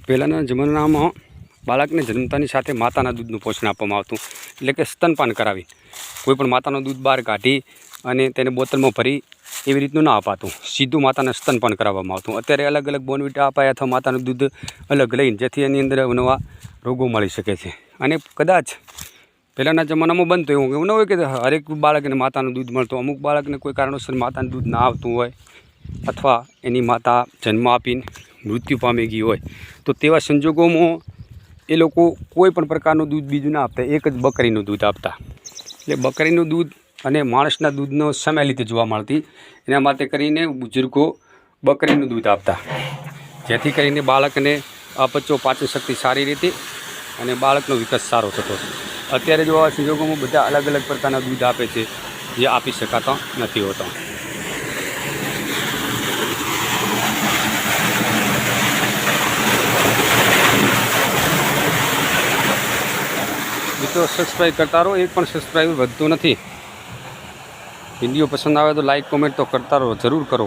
પહેલાંના જમાનામાં બાળકને જન્મતાની સાથે માતાના દૂધનું પોષણ આપવામાં આવતું, એટલે કે સ્તનપાન કરાવી. કોઈ પણ માતાનું દૂધ બહાર કાઢી અને તેને બોટલમાં ભરી એવી રીતનું ના અપાતું, સીધું માતાને સ્તનપાન કરાવવામાં આવતું. અત્યારે અલગ અલગ બોર્નવિટા અપાય અથવા માતાનું દૂધ અલગ લઈને, જેથી એની અંદર નવા રોગો મળી શકે છે. અને કદાચ પહેલાંના જમાનામાં બનતું એવું ન હોય કે હરેક બાળકને માતાનું દૂધ મળતું. અમુક બાળકને કોઈ કારણોસર માતાનું દૂધ ના આવતું હોય અથવા એની માતા જન્મ આપીને મૃત્યુ પામી ગઈ હોય, તો તેવા સંજોગોમાં એ લોકો કોઈ પણ પ્રકારનું દૂધ બીજું ના આપતા, એક જ બકરીનું દૂધ આપતા. એટલે બકરીનું દૂધ અને માણસના દૂધનો સમયાલિત જોવા મળતી. એના માટે કરીને બુઝુર્ગો બકરીનું દૂધ આપતા, જેથી કરીને બાળકને અપચો પાચન શક્તિ સારી રીતે અને બાળકનો વિકાસ સારો થતો. અત્યારે જો આ સંજોગોમાં બધા અલગ અલગ પ્રકારના દૂધ આપે છે, જે આપી શકાતા નથી હોતા. મિત્રો સબસ્ક્રાઈબ કરતા રહો, એક પણ સબસ્ક્રાઈબર વધતું નથી. વિડીયો પસંદ આવે તો લાઈક કોમેન્ટ તો કરતા રહો, જરૂર કરો.